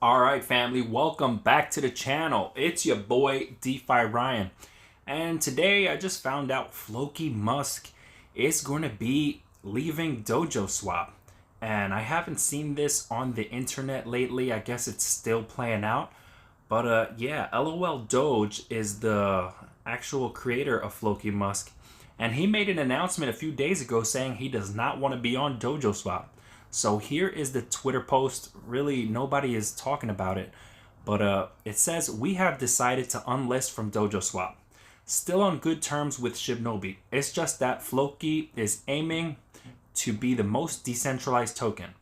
Alright family, welcome back to the channel. It's your boy DeFi Ryan. And today I just found out Floki Musk is going to be leaving Dojo Swap. And I haven't seen this on the internet lately. I guess it's still playing out. But yeah, LOL Doge is the actual creator of Floki Musk. And he made an announcement a few days ago saying he does not want to be on Dojo Swap. So here is the Twitter post. Really, nobody is talking about it. But it says, we have decided to unlist from Dojo Swap. Still on good terms with Shibnobi. It's just that Floki is aiming to be the most decentralized token.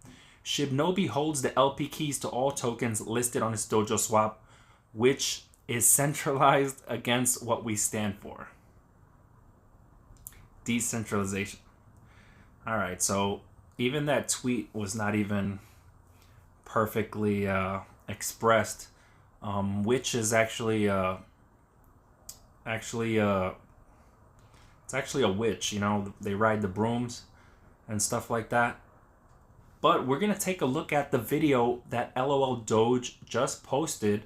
Shibnobi holds the LP keys to all tokens listed on its Dojo Swap, which is centralized against what we stand for. Decentralization. Alright, so even that tweet was not even perfectly expressed, which is actually it's actually a witch. You know, they ride the brooms and stuff like that. But we're gonna take a look at the video that LOL Doge just posted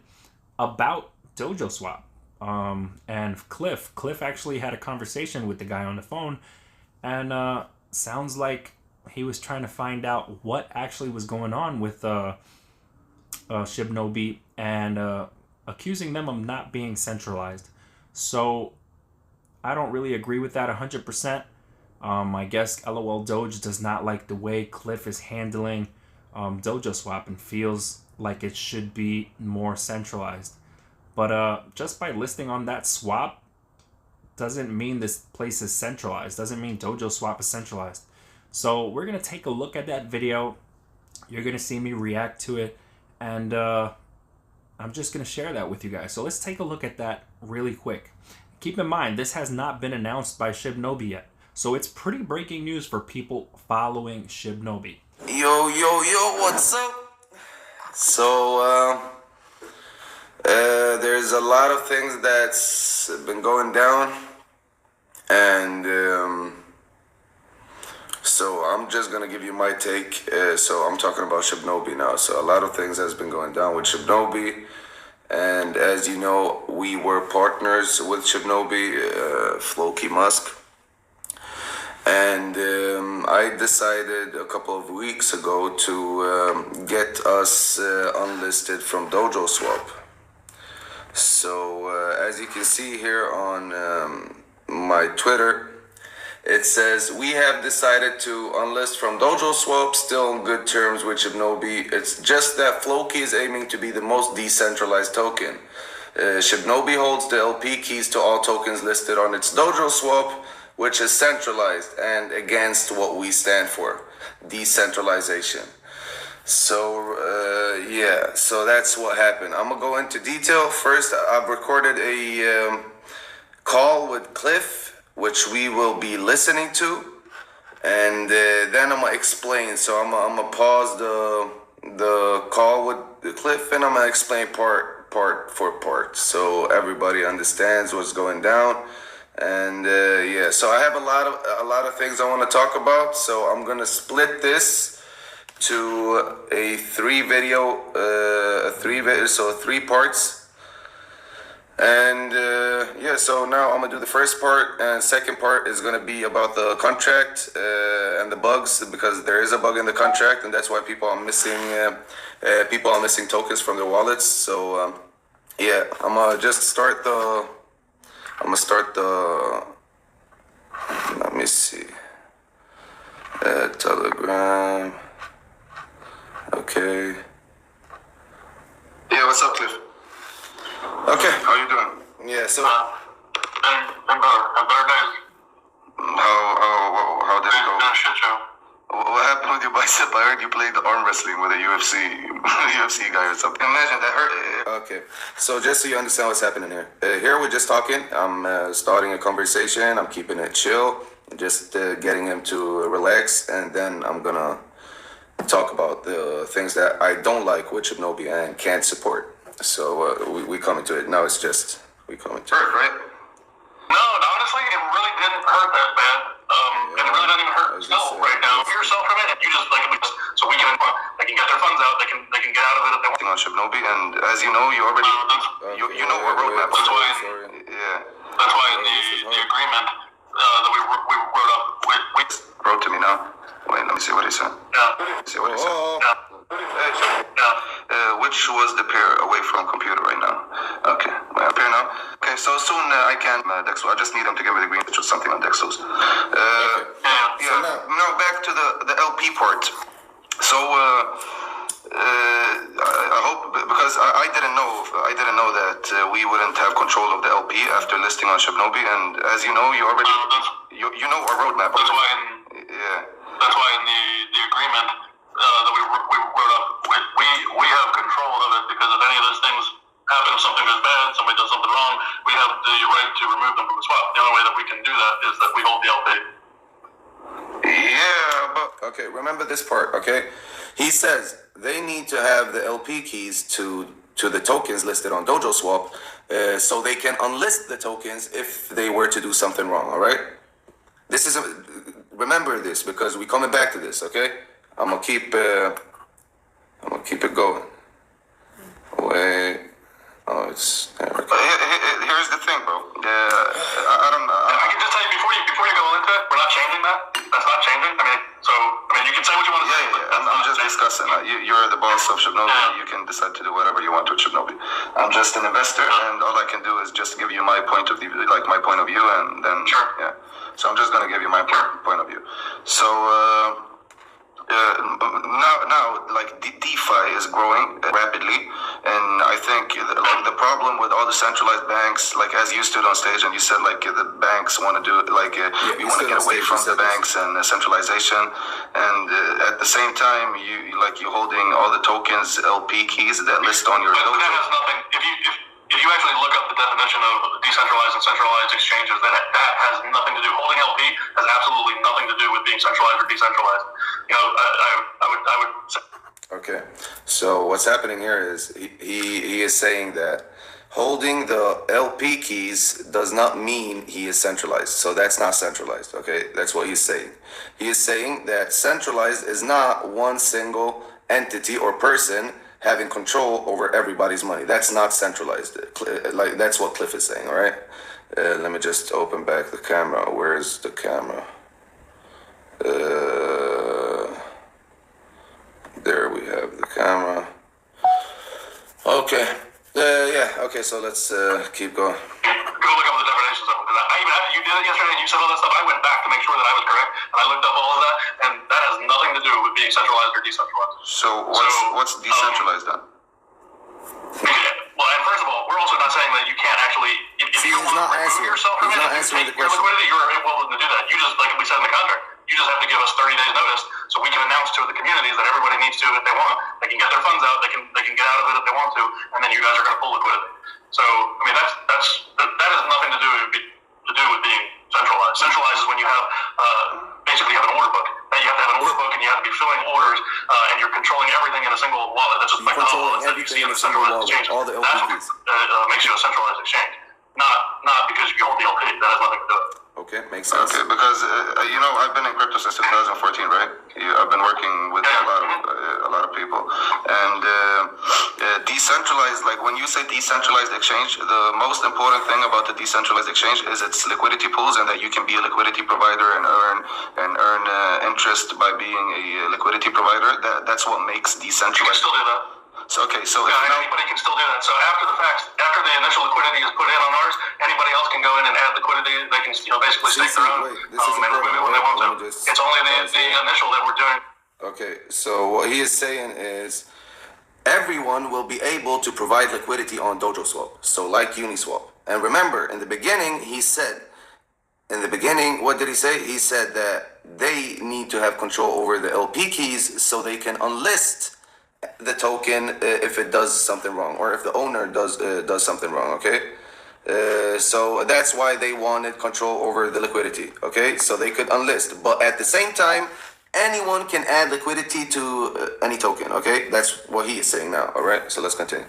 about Dojo Swap. And Cliff actually had a conversation with the guy on the phone, and sounds like he was trying to find out what actually was going on with Shibnobi and accusing them of not being centralized. So I don't really agree with that 100%. I guess LOL Doge does not like the way Cliff is handling Dojo Swap and feels like it should be more centralized. But just by listing on that swap doesn't mean this place is centralized. Doesn't mean Dojo Swap is centralized. So we're going to take a look at that video. You're going to see me react to it. And I'm just going to share that with you guys. So let's take a look at that really quick. Keep in mind, this has not been announced by Shibnobi yet. So it's pretty breaking news for people following Shibnobi. Yo, what's up? So, there's a lot of things that's been going down. And, so I'm just going to give you my take. So I'm talking about Shibnobi now. So a lot of things has been going down with Shibnobi. And as you know, we were partners with Shibnobi, Floki Musk. And I decided a couple of weeks ago to get us unlisted from Dojo Swap. So as you can see here on my Twitter, it says, we have decided to unlist from Dojo Swap, still on good terms with Shibnobi. It's just that Floki is aiming to be the most decentralized token. Shibnobi holds the LP keys to all tokens listed on its Dojo Swap, which is centralized and against what we stand for, decentralization. So, yeah, so that's what happened. I'm going to go into detail. First, I've recorded a call with Cliff, which we will be listening to, and then I'm gonna explain. So I'm gonna pause the call with Cliff, and I'm gonna explain part for part, so everybody understands what's going down. And yeah, so I have a lot of things I want to talk about. So I'm gonna split this to three parts. And yeah, so now I'm gonna do the first part, and second part is gonna be about the contract and the bugs, because there is a bug in the contract, and that's why people are missing tokens from their wallets. So yeah, I'm gonna start the. Let me see. Telegram. Okay. Yeah, what's up, Cliff? Okay. How you doing? Yeah, so I'm better days. how did it go? Been a shit show. What happened with your bicep? I heard you played the arm wrestling with a UFC guy or something. Imagine that hurt. Okay, so just so you understand what's happening here. Here we're just talking. I'm starting a conversation. I'm keeping it chill, just getting him to relax, and then I'm gonna talk about the things that I don't like with Shibnobi and can't support. So we come into it. Now it's just, we come into Hurt, it. right? No, honestly, it really didn't hurt that bad. And it really doesn't even hurt still right now. Yourself from it, and you just like, so we can They can get their funds out. They can get out of it if they want. On Shibnobi, and as you know, you already you know our roadmap. That's why. Yeah. That's why in the agreement that we wrote up, we wrote to me now. Wait, let me see what he said. Yeah. See what he said. Yeah. Which was the pair away from computer right now? Okay, my pair now. Okay, so soon I can Dexo. I just need them to give me the green picture, something on Dexos. Now back to the LP part. So I hope, because I didn't know that we wouldn't have control of the LP after listing on Shibnobi, and as you know, you already you know our roadmap. That's why in the agreement that we wrote up, we have control of it, because if any of those things happen, if something goes bad, somebody does something wrong, we have the right to remove them from the swap. The only way that we can do that is that we hold the LP. Yeah, but okay, remember this part, okay? He says they need to have the LP keys to the tokens listed on Dojo Swap, so they can unlist the tokens if they were to do something wrong, all right? This is remember this, because we're coming back to this, okay? I'm gonna keep it going. Wait. Oh, it's there. Here's the thing, bro. I don't know. I can just tell you before you go into it, we're not changing that. That's not changing. I mean, you can say what you want to say. Yeah. I'm just discussing. You're the boss of Shibnobi. Yeah. You can decide to do whatever you want with Shibnobi. I'm just an investor, and all I can do is just give you my point of view, and then yeah. So I'm just gonna give you my point of view. So. Now, like DeFi is growing rapidly, and I think the problem with all the centralized banks, like as you stood on stage and you said, like the banks want to do it, like we want to get away from the banks and centralization, and at the same time you holding all the tokens, LP keys that list on your. But that has nothing. If you actually look up the definition of decentralized and centralized exchanges, that has nothing to do. Holding LP has absolutely nothing to do with being centralized or decentralized. I would say. Okay, so what's happening here is he is saying that holding the LP keys does not mean he is centralized. So that's not centralized. Okay, that's what he's saying. He is saying that centralized is not one single entity or person having control over everybody's money. That's not centralized. Like that's what Cliff is saying. All right. Let me just open back the camera. Where's the camera? There we have the camera. Okay. Okay. So let's keep going. Go look up the definitions of it. Because I even after you did it yesterday and you said all that stuff, I went back to make sure that I was correct, and I looked up all of that, and that has nothing to do with being centralized or decentralized. So what's decentralized then? Well, and first of all, we're also not saying that you can't actually. If you want to remove yourself from it, if you take your liquidity, you're able to do that. You just, like we said in the contract, you just have to give us 30 days notice so we can announce to the communities that everybody needs to if they want. They can get their funds out. They can get out of it if they want to, and then you guys are going to pull liquidity. So I mean that has nothing to do with being centralized. Centralized is when you have basically you have an order book. You have to have an order book, and you have to be filling orders, and you're controlling everything in a single wallet. That's just like the wallet that you see in a centralized exchange. All the LPs. That's what makes you a centralized exchange. Not because you hold the LP. That has nothing to do with it. Okay, makes sense. Okay, because I've been in crypto since 2014, right? I've been working with a lot of people, and decentralized. Like when you say decentralized exchange, the most important thing about the decentralized exchange is its liquidity pools, and that you can be a liquidity provider and earn interest by being a liquidity provider. That's what makes decentralized. You can still do that. So anybody can still do that. So after the initial liquidity is put in on ours, anybody else can go in and add liquidity. They can basically stake their own and remove it when they want to. It's only the initial that we're doing. Okay, so what he is saying is everyone will be able to provide liquidity on Dojo Swap, so like Uniswap. And remember, in the beginning, what did he say? He said that they need to have control over the LP keys so they can unlist the token if it does something wrong, or if the owner does something wrong. Okay, so that's why they wanted control over the liquidity. Okay, so they could unlist, but at the same time, anyone can add liquidity to any token. Okay, that's what he is saying now. All right, so let's continue.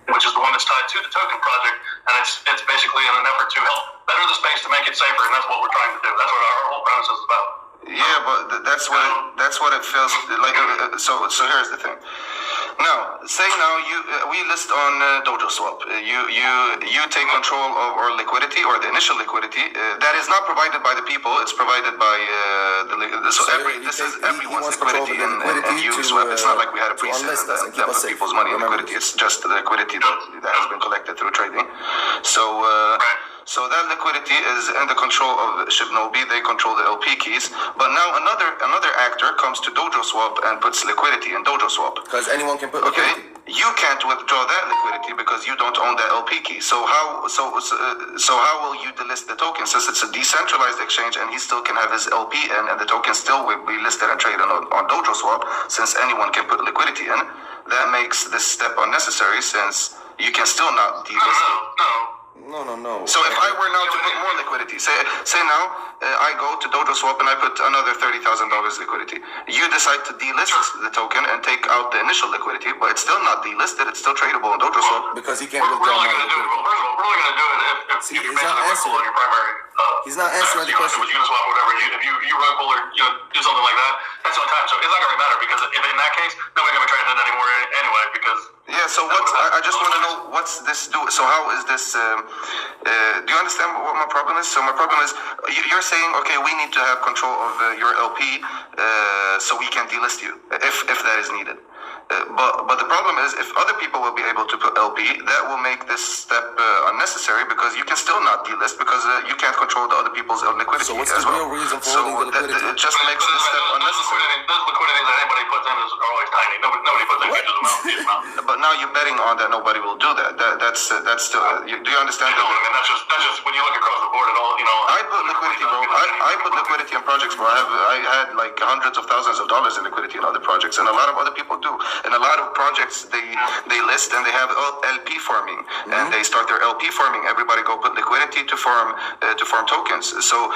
Which is the one that's tied to the token project, and it's basically in an effort to help better the space to make it safer, and that's what we're trying to do. That's what our whole premise is about. Yeah, but that's what it feels like. So here's the thing. Now, say we list on Dojo Swap. You take control of our liquidity or the initial liquidity. That is not provided by the people. It's provided by everyone's liquidity in Uniswap. It's not like we had a preset that put people's money in liquidity. It's just the liquidity that has been collected through trading. So that liquidity is in the control of Shibnobi. They control the LP keys. But now another actor comes to Dojo Swap and puts liquidity in Dojo Swap. Because anyone can put liquidity. You can't withdraw that liquidity because you don't own that LP key. So how will you delist the token? Since it's a decentralized exchange and he still can have his LP in and the token still will be listed and traded on Dojo Swap, since anyone can put liquidity in, that makes this step unnecessary since you can still not delist it. No. So if I were now to put more liquidity, say now I go to Dojo Swap and I put another $30,000 liquidity. You decide to delist the token and take out the initial liquidity, but it's still not delisted. It's still tradable on Dojo Swap because he can't withdraw my liquidity. We're only going to do it if he's not answering. Your primary. He's not answering the question. With Uniswap or whatever, if you rug pull or do something like that, that's on time. So it's not going to matter because if in that case, nobody's going to be trading it anymore anyway because. Yeah, so I just want to know what's this do? So how is this? Do you understand what my problem is? So my problem is you're saying, okay, we need to have control of your LP so we can delist you if that is needed. But the problem is if other people will be able to put LP, that will make this step unnecessary because you can still not delist because you can't control the other people's liquidity. So what's the real reason for holding the liquidity? It just makes this step unnecessary. Those liquidity that anybody puts in are always tiny. Nobody puts in huge amounts. But now you're betting on that nobody will do that. That's still. Do you understand that? I mean, that's just when you look across the board at all. I put liquidity, bro. I put liquidity in projects, bro. I had like hundreds of thousands of dollars in liquidity in other projects, and a lot of other people do. And a lot of projects they list and they have LP farming, and they start their LP farming. Everybody go put liquidity to farm tokens. So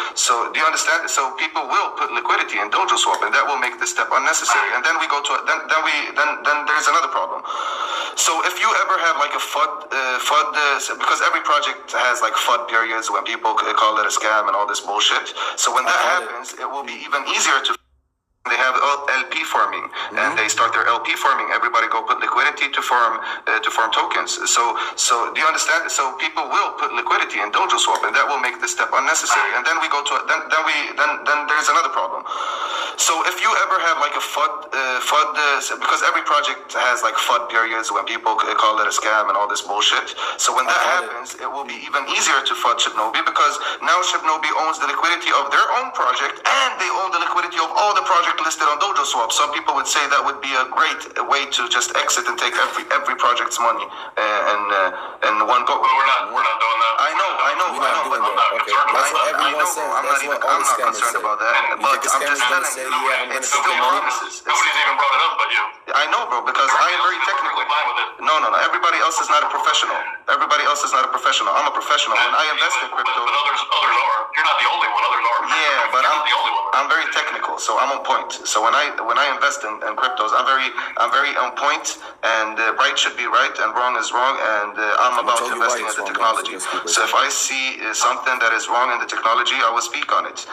do you understand? So people will put liquidity in Dojo Swap, and that will make this step unnecessary. And then we go to then there's another problem. So if you ever have like a FUD, because every project has like FUD periods when people call it a scam and all this bullshit. So when that happens, it will be even easier to. They have LP farming, and they start their LP farming. Everybody go put liquidity to farm tokens. So do you understand? So people will put liquidity in Dojo Swap, and that will make this step unnecessary. And then we go to then there's another problem. So if you ever have like a FUD, because every project has like FUD periods when people call it a scam and all this bullshit. So when that happens, it will be even easier to FUD Shibnobi because now Shibnobi owns the liquidity of their own project, and they own the liquidity of all the projects listed on Dojo Swap. Some people would say that would be a great way to just exit and take every project's money and one go. But we're not doing that. I know. We're not doing that. Okay. That's what everyone says. That's what all the scammers say. About that. But I'm just telling you, yeah, I'm going to take your money. Nobody's even brought it up but you. I know, bro, because I am very technical. No. Everybody else is not a professional. I'm a professional. When I invest in crypto, but others are. You're not the only one. Others are. Yeah, but I'm the only one. I'm very technical, so I'm on point. So when I invest in cryptos, I'm very on point, and right should be right and wrong is wrong, and I'm about investing in the technology. So if I see something that is wrong in the technology, I will speak on it,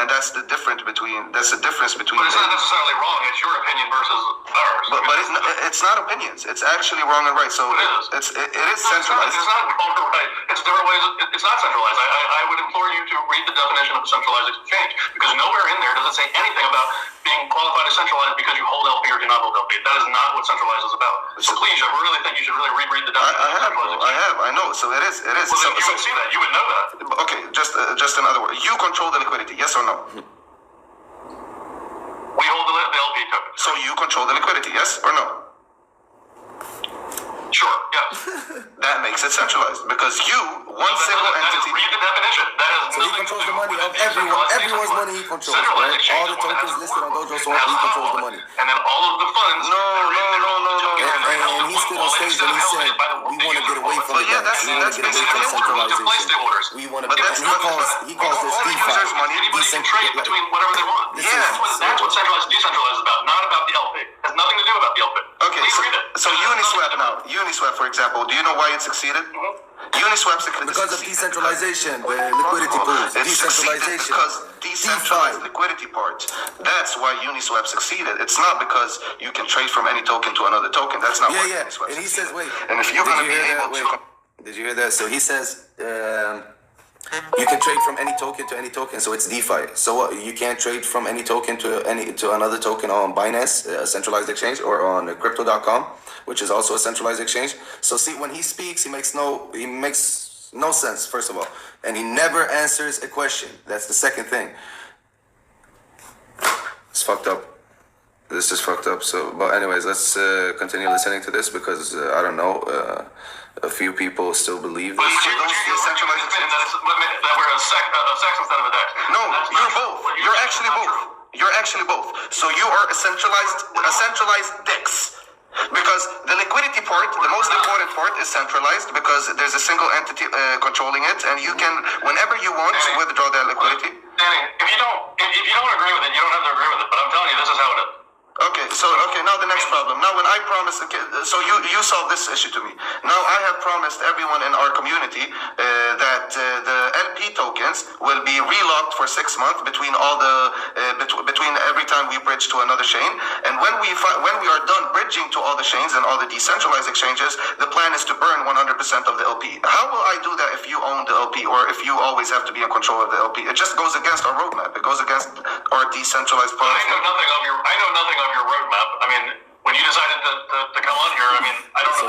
and that's the difference between. But it's not necessarily wrong. It's your opinion versus ours. But it's not opinions. It's actually wrong and right. So it is centralized. It's not wrong or right. It's different ways. It's not centralized. I would implore you to read the definition of a centralized exchange because nowhere in there does it say anything about being qualified as centralized because you hold LP or do not hold LP. That is not what centralized is about. So please, I really think you should really reread the definition. I know. So it is. Well, so you would see that. You would know that. Okay, just another word. You control the liquidity, yes or no? We hold the LP token. So you control the liquidity, yes or no? Sure, yes. That makes it centralized because one single entity. Read the definition. That has so he controls the money of everyone. Everyone's money he controls. Right? All the tokens listed on Dojo Swap, he controls the money. And then all of the funds. No. And he stood on stage and he said, "We want to get away from the banks. We want to get away from centralization. We want to." He calls this DeFi. Anybody can trade between whatever they want. That's what centralized and decentralized is about. Not about the LP. It has nothing to do about the LP. Okay, so Uniswap now. Uniswap, for example, do you know why it succeeded? Uniswap because of decentralization, liquidity pools, decentralization, because decentralized liquidity part. That's why Uniswap succeeded. It's not because you can trade from any token to another token. That's not why Uniswap succeeded. And he says, wait. And if you're going to be able to, did you hear that? So he says. You can trade from any token to any token, so it's DeFi. So what? You can't trade from any token to another token on Binance, a centralized exchange, or on Crypto.com, which is also a centralized exchange. So see, when he speaks, he makes no sense, first of all, and he never answers a question. That's the second thing. It's fucked up. This is fucked up. So, but anyways, let's continue listening to this because I don't know. A few people still believe this. But you decentralized that we're a sex instead of a dex. No, you're both. You're actually both. You're actually both. So you are a centralized dex. Because the liquidity part, the most important part, is centralized because there's a single entity controlling it, and you can, whenever you want, withdraw that liquidity. Danny, if you don't agree with it, you don't have to agree with it. But I'm telling you, this is how it is. Okay, now the next problem. Now when I promised, so you solved this issue to me. Now I have promised everyone in our community that the LP tokens will be relocked for 6 months between all the between every time we bridge to another chain. And when we are done bridging to all the chains and all the decentralized exchanges, the plan is to burn 100% of the LP. How will I do that if you own the LP or if you always have to be in control of the LP? It just goes against our roadmap. It goes against our decentralized product. I know nothing of your roadmap. I mean, when you decided to come on here, I mean, I don't know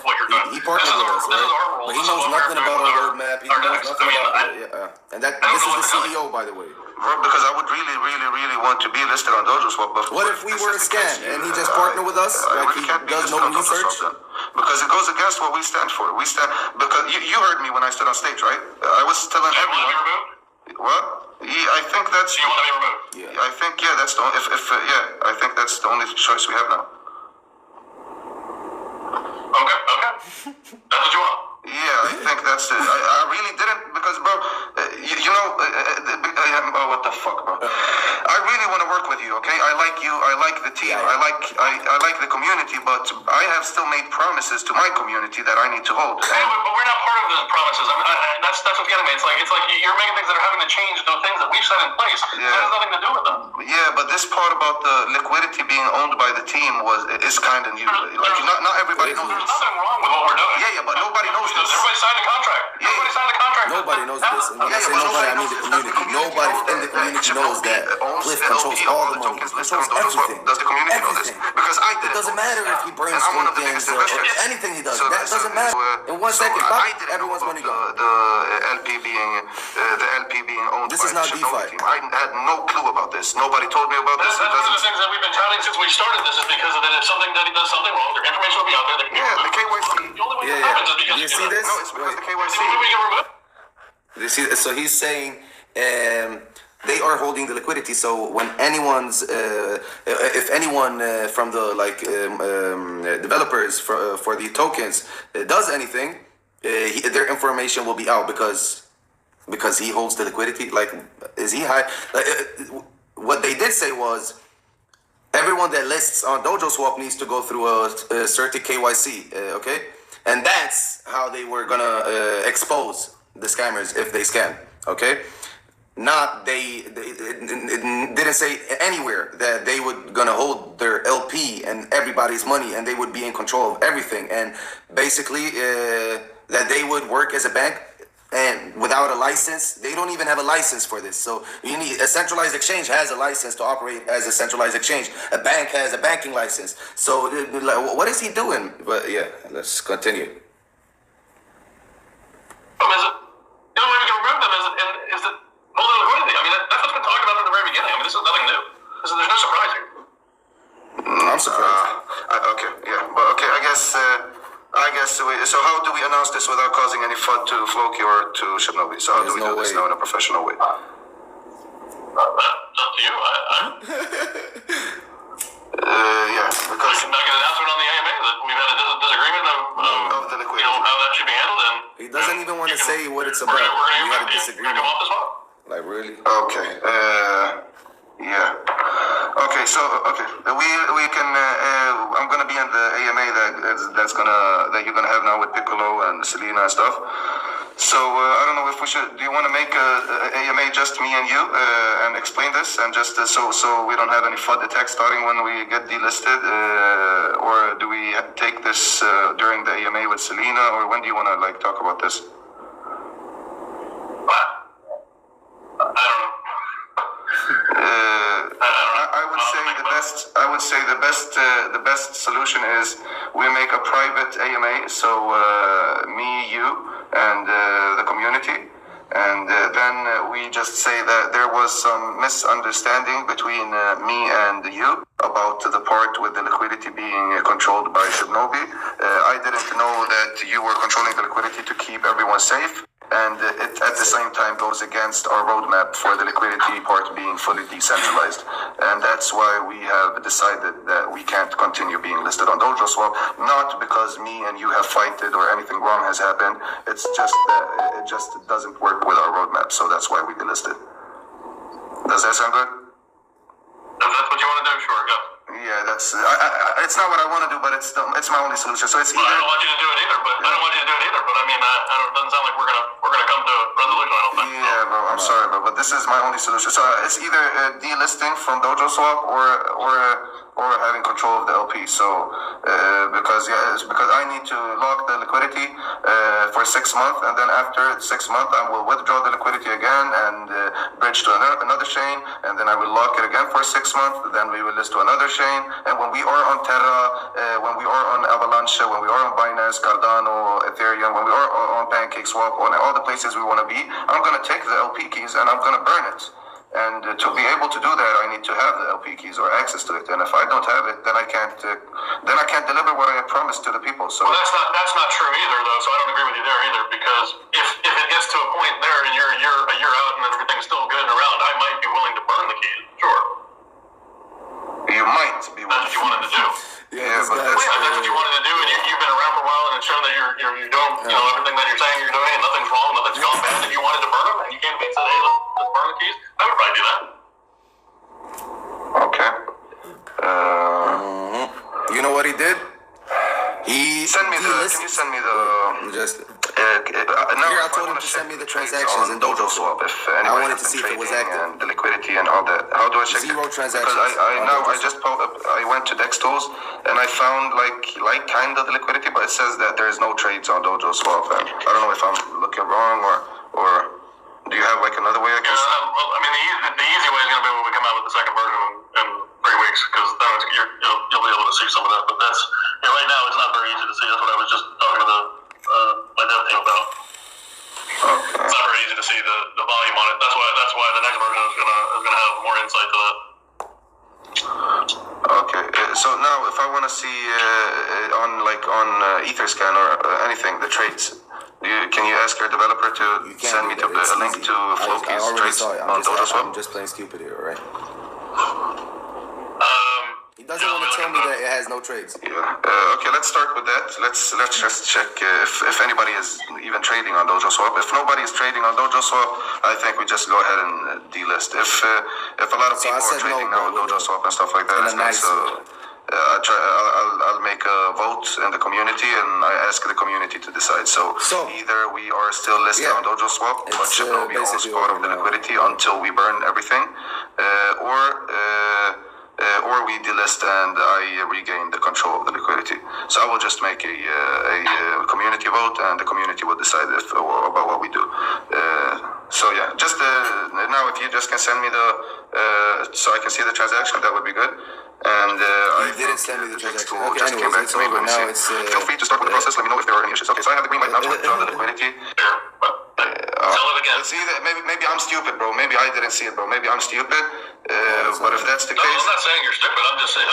what you're doing. He partnered with us, right? But he knows nothing about our roadmap. He knows nothing about and this is the CEO, by the way. Because I would really want to be listed on Dojo Swap. But what if we were a scam and he just partnered with us? Like he does no research? Because it goes against what we stand for. We stand because you heard me when I stood on stage, right? I was telling everyone. What? I think that's. You want to be removed? Yeah. I think that's the only. I think that's the only choice we have now. Okay. That's what you want. Yeah, I think that's it. I really didn't because, bro, what the fuck, bro? I really want to work with you, okay? I like you. I like the team. I like the community, but I have still made promises to my community that I need to hold. But we're not part of the promises. I mean, that's what's getting me. It's like you're making things that are having to change the things that we've set in place. Yeah. That has nothing to do with them. Yeah, but this part about the liquidity being owned by the team is kind of new. Like not everybody knows. There's nothing wrong with what we're doing. Yeah, but nobody knows this. Everybody signed a contract. Yeah. Everybody signed a contract. Nobody knows this. And when I say nobody, I mean the community. Nobody in the community knows that Cliff controls all the money. Controls everything. Does the community know this? Because I did. It doesn't matter if he brainstorms things or anything he does. That doesn't matter. In 1 second, everyone's money gone. The LP being owned. This is not DeFi. I had no clue about this. Nobody told me about this. That's one of the things that we've been touting since we started this is because of that if something that he does something wrong, their information will be out there. The KYC. The only way that happens is because you see this? No, it's because the KYC. So he's saying they are holding the liquidity. So when if anyone from the developers for the tokens does anything, their information will be out because he holds the liquidity. Like, is he high? What they did say was everyone that lists on Dojo Swap needs to go through a certain KYC. Okay, and that's how they were gonna expose the scammers if they scam. Okay. Not they didn't say anywhere that they would gonna hold their LP and everybody's money and they would be in control of everything, and basically that they would work as a bank and without a license. They don't even have a license for this. So you need a centralized exchange has a license to operate as a centralized exchange. A bank has a banking license. So what is he doing? But yeah, let's continue. The only way we can remove them is that holding liquidity. I mean, that's what's been talked about from the very beginning. I mean, this is nothing new. There's no surprise here. I'm surprised. Okay, yeah, but okay, I guess. So how do we announce this without causing any FUD to Floki or to Shinobi? So how do we do this now in a professional way? Up to you. Yeah, because we can make an announcement on the AMA that we've had a disagreement of the liquidity. How that should be handled. And he doesn't even want to say what it's about. We had a disagreement. Like, really? Okay. Yeah. Okay. So we can. I'm gonna be in the AMA AMA that you're gonna have now with Piccolo and Selena and stuff. So I don't know if we should. Do you want to make a AMA just me and you and explain this and just so we don't have any flood attacks starting when we get delisted, or do we take this during the AMA with Selena, or when do you want to like talk about this? I don't know. I would say the best solution is we make a private AMA. So me, you, and the community, and then we just say that there was some misunderstanding between me and you about the part with the liquidity being controlled by Shibnobi. I didn't know that you were controlling the liquidity to keep everyone safe. And it at the same time goes against our roadmap for the liquidity part being fully decentralized. And that's why we have decided that we can't continue being listed on Dojo Swap, not because me and you have fighted or anything wrong has happened. It's just that it just doesn't work with our roadmap. So that's why we delisted. Does that sound good? If that's what you want to do, sure, go. Yeah, that's it's not what I want to do, but it's my only solution. So it's either. I don't want you to do it either, but I don't want you to do it either. But I mean, it doesn't sound like we're gonna come to a resolution. I don't think. Yeah, bro. I'm sorry, bro, but this is my only solution. So it's either delisting from Dojo Swap or having control of the LP. So because I need to lock the liquidity for 6 months, and then after 6 months I will withdraw the liquidity again and bridge to another chain, and then I will lock it again for 6 months. Then we will list to another chain, and when we are on Terra, when we are on Avalanche, when we are on Binance, Cardano, Ethereum, when we are on PancakeSwap, on all the places we want to be, I'm going to take the LP keys and I'm going to burn it. And to be able to do that, I need to have the LP keys or access to it. And if I don't have it, then I can't deliver what I have promised to the people. So well, that's not true either, though. So I don't agree with you there either, because if it gets to a point there and you're a year out and everything's still good and around, I might be willing to burn the keys. Sure. You might be willing. That's what you wanted to do. Yeah, but that's what you wanted to do, and you've been around for a while, and it's shown that you're doing everything that you're saying you're doing, and nothing's wrong, nothing's gone bad. If you wanted to burn them, and you came to me and said, "Hey, let's burn the keys," I would probably do that. Okay. You know what he did? He send me the. Can you send me the? Just. Here, I told him to send me the transactions in Dojo Swap. If I wanted to see if it was active. And the liquidity and all that. How do I check Zero transactions. Because I just pulled up. I went to Dex Tools and I found like kind of the liquidity, but it says that there is no trades on Dojo Swap. And I don't know if I'm looking wrong or do you have like another way I can? Well, I mean, the easy way is going to be when we come out with the second version in 3 weeks, because then you'll be able to see some of that. But that's right now it's not very easy to see. That's what I was just talking to my dev team about. Okay. It's not very easy to see the volume on it. That's why the next version is gonna have more insight to that. Okay. So now, if I want to see on Etherscan or anything the trades, can you ask your developer to send me a link to Floki's trades on Dojo Swap? I'm just playing stupid here, right? He doesn't Yeah, want to tell me that it has no trades. Yeah. Okay, let's start with that. Let's just check if anybody is even trading on Dojo Swap. If nobody is trading on Dojo Swap, I think we just go ahead and delist. If a lot of people are trading now on Dojo Swap and stuff like that, I'll make a vote in the community and I ask the community to decide. So either we are still listed on Dojo Swap, but Shibnobi owns part of the liquidity until we burn everything, or we delist and I regain the control of the liquidity. So I will just make a community vote, and the community will decide about what we do. So yeah, just now if you just can send me so I can see the transaction, that would be good. And I didn't send me the transaction. Okay, just came back to me. Now it's feel free to start with the process. Let me know if there are any issues. Okay, so I have the green light now to withdraw the liquidity. Tell it again. See that maybe I'm stupid, bro. Maybe I didn't see it, bro. Maybe I'm stupid. But if that's the case, I'm not saying you're stupid. I'm just saying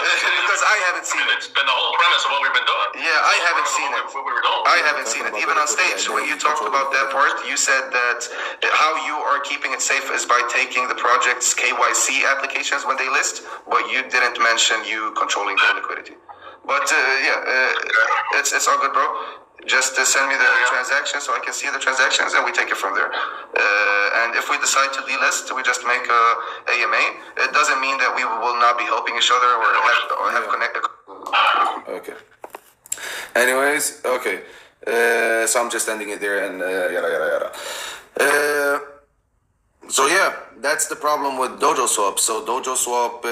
because I haven't seen it. It's been the whole premise of what we've been doing. Yeah, I haven't seen it. What we were doing. I haven't seen it. Even on stage, when you talked about that part, you said that how you are keeping it safe is by taking the project's KYC applications when they list, but you didn't mention you controlling their liquidity. But it's all good, bro. Just send me the transactions so I can see the transactions, and we take it from there. And if we decide to delist, we just make a AMA. It doesn't mean that we will not be helping each other or have connected. Okay. Anyways, okay. So I'm just ending it there and yada yada yada. So yeah, that's the problem with Dojo Swap. So Dojo Swap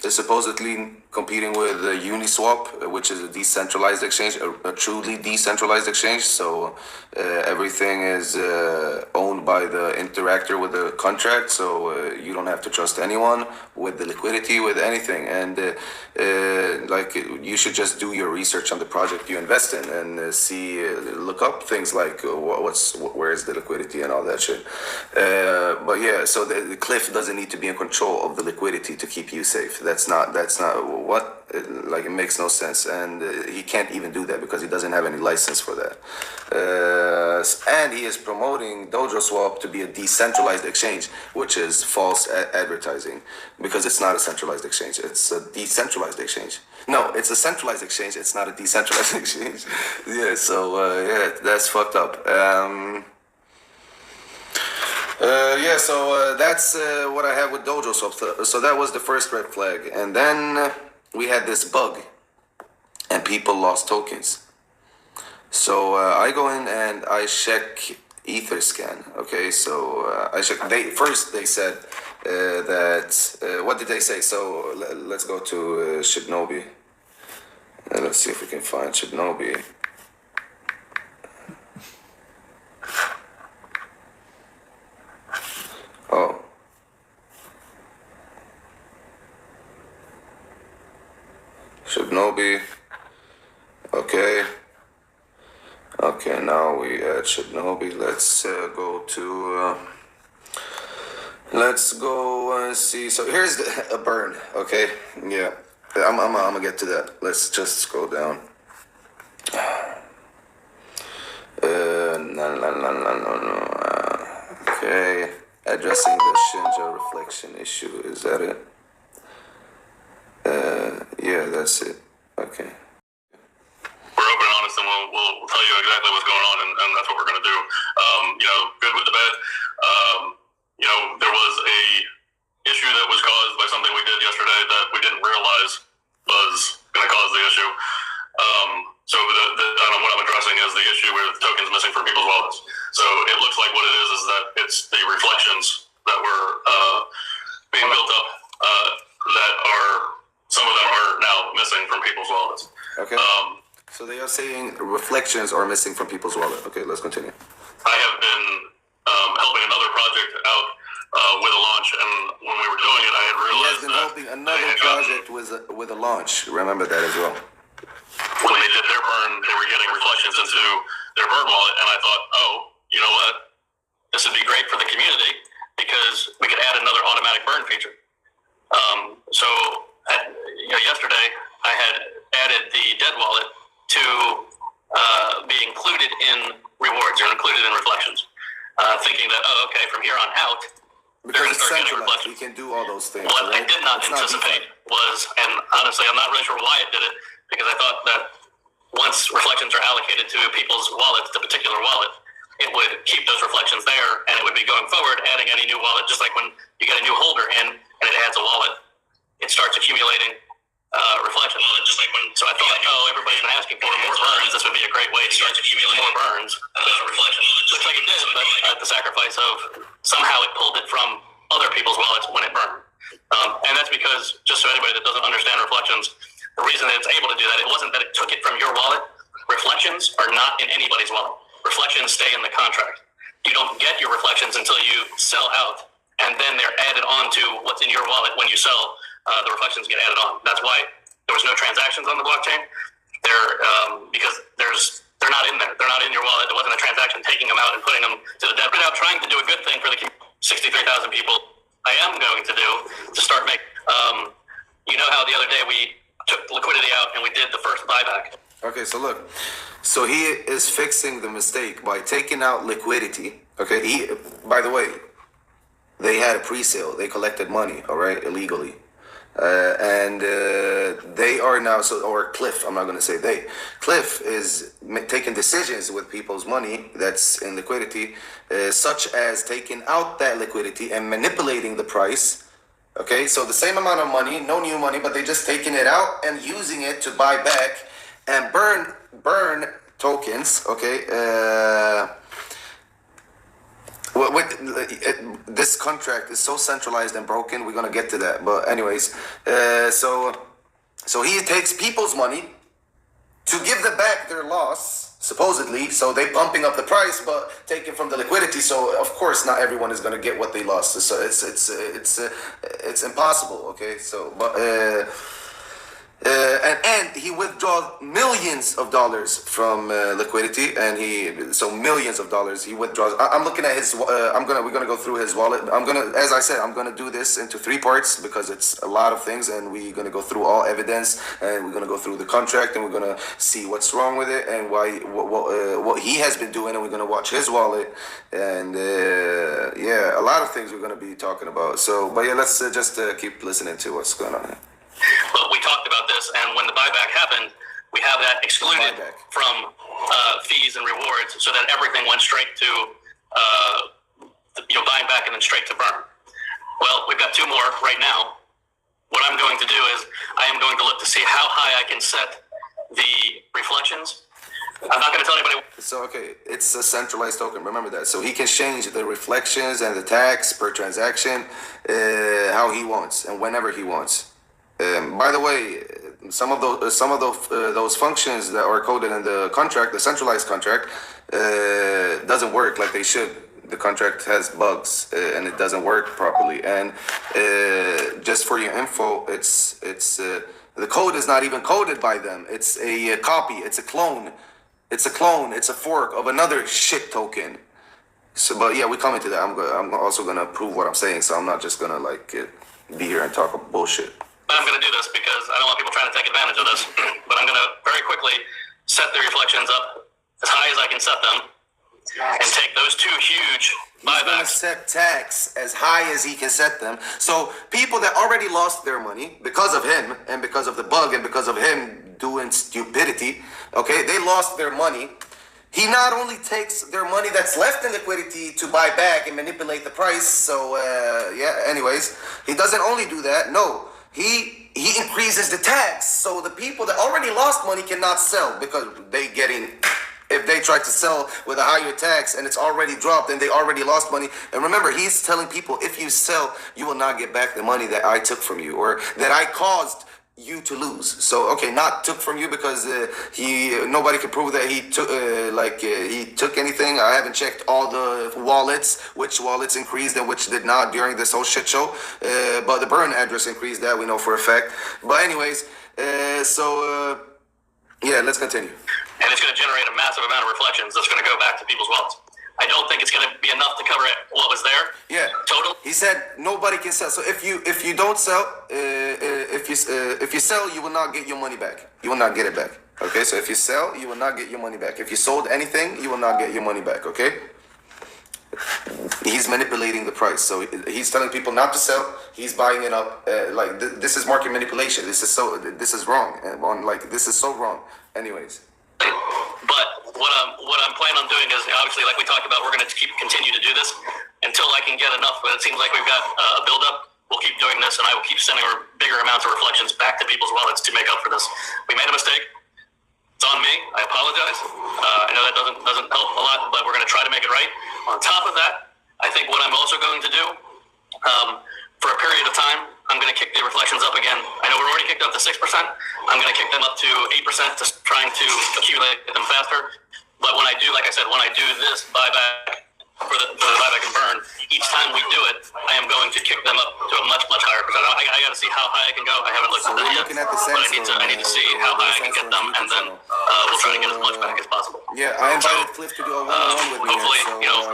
is supposedly competing with Uniswap, which is a decentralized exchange, a truly decentralized exchange. So everything is owned by the interactor with the contract. So you don't have to trust anyone with the liquidity, with anything. And like you should just do your research on the project you invest in and see, look up things like where is the liquidity and all that shit. But yeah, so the Cliff doesn't need to be in control of the liquidity to keep you safe. That's not what, like, it makes no sense. And he can't even do that because he doesn't have any license for that. And he is promoting Dojo Swap to be a decentralized exchange, which is false advertising because it's not a centralized exchange. It's a decentralized exchange. No, it's a centralized exchange. It's not a decentralized exchange. Yeah, so yeah, that's fucked up. Yeah, so that's what I have with Dojo Swap. So that was the first red flag. And then we had this bug and people lost tokens. So I go in and I check Etherscan. Okay, so I check. They said that, what did they say? So let's go to Shibnobi. Let's see if we can find Shibnobi. Oh. Shibnobi. Okay. Okay, now we at Shibnobi. Let's go to. Let's go and see. So here's a burn. Okay. Yeah. I'm gonna get to that. Let's just scroll down. No. Okay. Addressing the Shinja reflection issue. Is that it? Yeah, that's it. Okay. We're open and honest, and we'll tell you exactly what's going on, and that's what we're going to do. Good with the bad. There was a issue that was caused by something we did yesterday that we didn't realize was going to cause the issue. So what I'm addressing is the issue with tokens missing from people's wallets. So it looks like what it is that it's the reflections that were being built up that are, some of them are now missing from people's wallets. Okay. So they are saying reflections are missing from people's wallet. Okay, let's continue. I have been helping another project out with a launch, and when we were doing it, I had realized he has been helping another project with a launch. Remember that as well. When they did their burn, they were getting reflections into their burn wallet, and I thought, oh, you know what? This would be great for the community because we could add another automatic burn feature. Yesterday I had added the dead wallet to be included in rewards or included in reflections, thinking that, from here on out, because it's centralized, we can do all those things. What I did not anticipate was, and honestly, I'm not really sure why it did it, because I thought that once reflections are allocated to people's wallets, the particular wallet, it would keep those reflections there, and it would be going forward, adding any new wallet, just like when you get a new holder in, and it adds a wallet, it starts accumulating reflections. So I thought, everybody's been asking for more burns. This would be a great way to start accumulating more burns. Looks like it did, but at the sacrifice of somehow it pulled it from other people's wallets when it burned. And that's because, just so anybody that doesn't understand reflections, the reason that it's able to do that, it wasn't that it took it from your wallet. Reflections are not in anybody's wallet. Reflections stay in the contract. You don't get your reflections until you sell out, and then they're added on to what's in your wallet when you sell. The reflections get added on. That's why there was no transactions on the blockchain. Because they're not in there. They're not in your wallet. There wasn't a transaction taking them out and putting them to the debt. Without trying to do a good thing for the 63,000 people, I am going to do to start make. You know how the other day we took liquidity out and we did the first buyback. Okay, so look. So he is fixing the mistake by taking out liquidity. Okay, by the way, they had a pre-sale. They collected money, all right, illegally. And they are now, or Cliff, I'm not going to say they. Cliff is taking decisions with people's money that's in liquidity, such as taking out that liquidity and manipulating the price. Okay, so the same amount of money, no new money, but they're just taking it out and using it to buy back and burn tokens. Okay. This contract is so centralized and broken. We're gonna get to that, but anyways, so he takes people's money to give them back their loss, supposedly. So they pumping up the price, but taking from the liquidity. So of course, not everyone is gonna get what they lost. So it's impossible. Okay, so but. And he withdraws millions of dollars from liquidity, and millions of dollars he withdraws. I'm looking at his. We're gonna go through his wallet. As I said, I'm gonna do this into 3 parts because it's a lot of things, and we're gonna go through all evidence, and we're gonna go through the contract, and we're gonna see what's wrong with it and why what he has been doing, and we're gonna watch his wallet, and a lot of things we're gonna be talking about. So, but yeah, let's just keep listening to what's going on here. But we talked about this, and when the buyback happened, we have that excluded from fees and rewards, so that everything went straight to buying back and then straight to burn. Well, we've got 2 more right now. What I'm going to do is I am going to look to see how high I can set the reflections. I'm not going to tell anybody. So, okay, it's a centralized token. Remember that. So he can change the reflections and the tax per transaction how he wants and whenever he wants. By the way, some of those functions that are coded in the contract, the centralized contract, doesn't work like they should. The contract has bugs and it doesn't work properly. And just for your info, it's the code is not even coded by them. It's a copy. It's a clone. It's a fork of another shit token. So, but yeah, we come into that. I'm also gonna prove what I'm saying. So I'm not just gonna be here and talk bullshit. I'm going to do this because I don't want people trying to take advantage of this, but I'm going to very quickly set the reflections up as high as I can set them and take those 2 huge buybacks. He's going to set tax as high as he can set them. So people that already lost their money because of him and because of the bug and because of him doing stupidity, okay, they lost their money. He not only takes their money that's left in liquidity to buy back and manipulate the price. So, anyways, he doesn't only do that. No. He increases the tax, so the people that already lost money cannot sell because if they try to sell with a higher tax and it's already dropped and they already lost money. And remember, he's telling people, if you sell, you will not get back the money that I took from you or that I caused you to lose. So okay, not took from you because nobody can prove that he took anything. I haven't checked all the wallets, which wallets increased and which did not during this whole shit show. But the burn address increased, that we know for a fact. But anyways, let's continue. And it's going to generate a massive amount of reflections that's going to go back to people's wallets. I don't think it's going to be enough to cover what was there. Yeah. Total. He said nobody can sell. So if you don't sell, if you sell, you will not get your money back. You will not get it back. Okay. So if you sell, you will not get your money back. If you sold anything, you will not get your money back. Okay. He's manipulating the price. So he's telling people not to sell. He's buying it up. This is market manipulation. This is wrong. This is so wrong. Anyways. But what I'm planning on doing is, obviously, like we talked about, we're going to continue to do this until I can get enough. But it seems like we've got a buildup. We'll keep doing this, and I will keep sending bigger amounts of reflections back to people's wallets to make up for this. We made a mistake. It's on me. I apologize. I know that doesn't help a lot, but we're going to try to make it right. On top of that, I think what I'm also going to do for a period of time, I'm going to kick the reflections up again. I know we're already kicked up to 6%. I'm going to kick them up to 8%, just trying to accumulate them faster. But when I do, like I said, when I do this buyback for the buyback and burn, each time we do it, I am going to kick them up to a much, much higher percent. I got to see how high I can go. I haven't looked at that yet, but I need to see how high I can get them, and then we'll try to get as much back as possible. Yeah, I invited Cliff to do a one-on-one with me. Hopefully,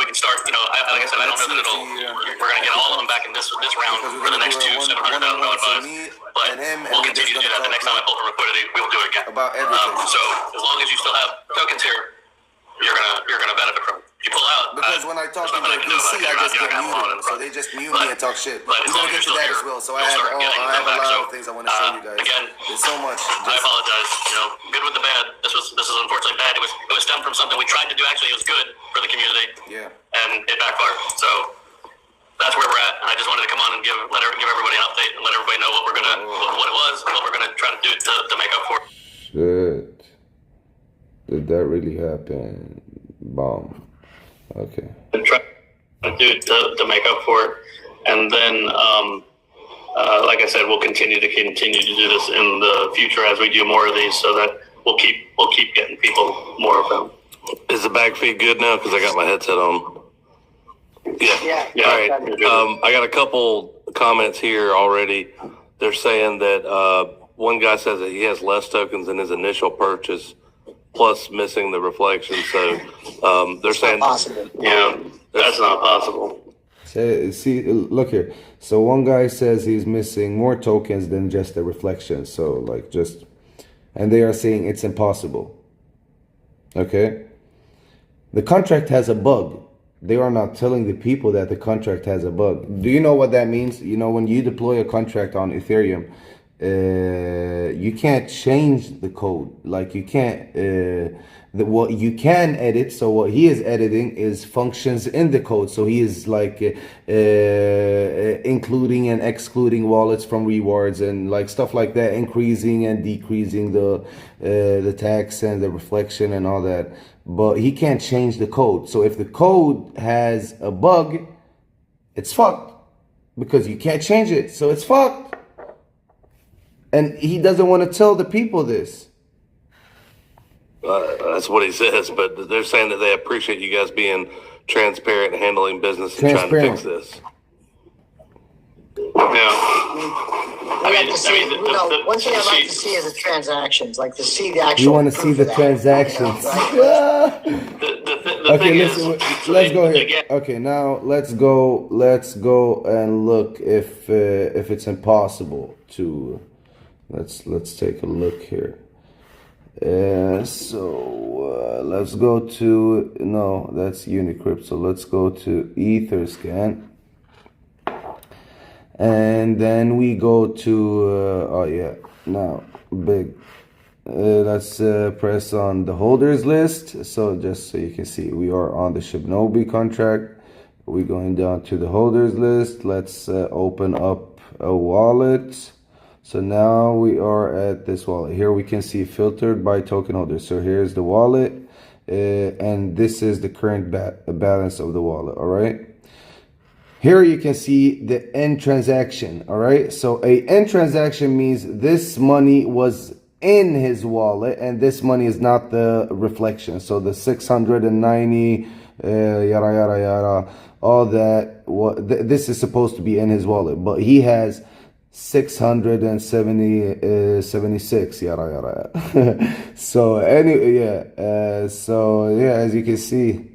we can start. Like I said, I don't know that we're going to get all of them back in this round for the next 2 $700,000 buys, but we'll continue to do that. The next time I pull the liquidity, we'll do it again. About everything. So as long as you still have tokens here, you're gonna benefit from it. You pull out. Because when I talk to the VC, I just get muted. So they just mute me and talk shit. We're gonna get to that as well. So I have a lot of things I want to show you guys. Again, there's so much. I apologize. Good with the bad. This is unfortunately bad. It was stemmed from something we tried to do. Actually, it was good for the community. Yeah. And it backfired. So that's where we're at. And I just wanted to come on and give everybody an update and let everybody know what it was, and what we're gonna try to do to make up for it. Shit. Did that really happen? Bomb. Okay. And try to do to make up for it. And then, like I said, we'll continue to do this in the future as we do more of these, so that we'll keep getting people more of them. Is the bag feed good now? Because I got my headset on. Yeah. All right. I got a couple comments here already. They're saying that one guy says that he has less tokens in his initial purchase, plus missing the reflection. So they're saying, possible. Yeah, that's not possible. See, look here. So one guy says he's missing more tokens than just the reflection. So like just, and they are saying it's impossible. Okay. The contract has a bug. They are not telling the people that the contract has a bug. Do you know what that means? You know, when you deploy a contract on Ethereum, you can't change the code. Like you can't, what you can edit. So what he is editing is functions in the code. So he is like including and excluding wallets from rewards and like stuff like that, increasing and decreasing the tax and the reflection and all that. But he can't change the code. So if the code has a bug, it's fucked because you can't change it. So it's fucked. And he doesn't want to tell the people this. That's what he says, but they're saying that they appreciate you guys being transparent and handling business and trying to fix this. One thing I'd like to see is the transactions, like to see the actual. You want to see the transactions? Okay, listen. Let's go here. Okay, now let's go and look if it's impossible to. Let's take a look here. So let's go to, no, that's Unicrypt. So let's go to Etherscan. And then we go to, oh yeah, now big. Let's press on the holders list. So just so you can see, we are on the Shibnobi contract. We're going down to the holders list. Let's open up a wallet. So now we are at this wallet. Here we can see filtered by token holder. So here's the wallet, and this is the current balance of the wallet. All right. Here you can see the end transaction. All right. So a end transaction means this money was in his wallet, and this money is not the reflection. So the 690, yada yada yada, all that. This is supposed to be in his wallet, but he has 676 yada yada. So anyway, as you can see,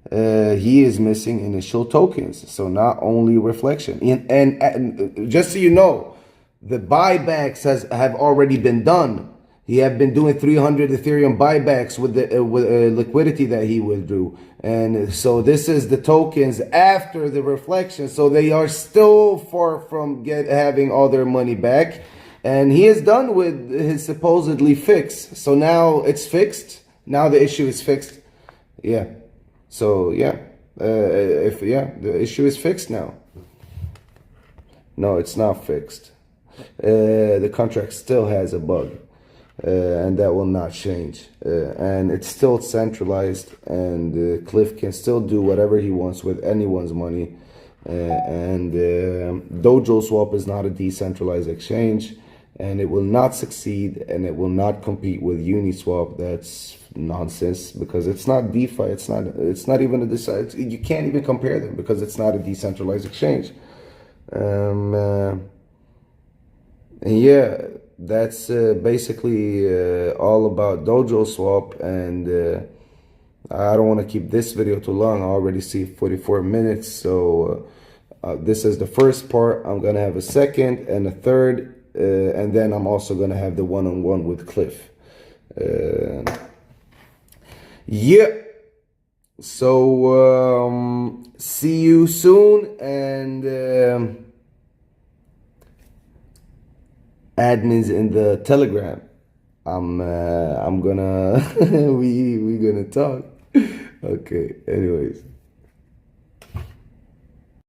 he is missing initial tokens, so not only reflection. And just so you know, the buybacks have already been done. He had been doing 300 Ethereum buybacks with the liquidity that he withdrew. And so this is the tokens after the reflection. So they are still far from having all their money back. And he is done with his supposedly fix. So now it's fixed. Now the issue is fixed. Yeah. So yeah. The issue is fixed now. No, it's not fixed. The contract still has a bug. And that will not change, and it's still centralized, and Cliff can still do whatever he wants with anyone's money, and Dojo Swap is not a decentralized exchange, and it will not succeed, and it will not compete with Uniswap. That's nonsense, because it's not DeFi. It's not even you can't even compare them, because it's not a decentralized exchange. And yeah, that's basically all about Dojo Swap, and I don't want to keep this video too long. I already see 44 minutes, so this is the first part. I'm gonna have a second and a third, and then I'm also gonna have the one-on-one with Cliff. Yeah, so see you soon, and admins in the Telegram. I'm gonna we gonna talk. Okay, anyways.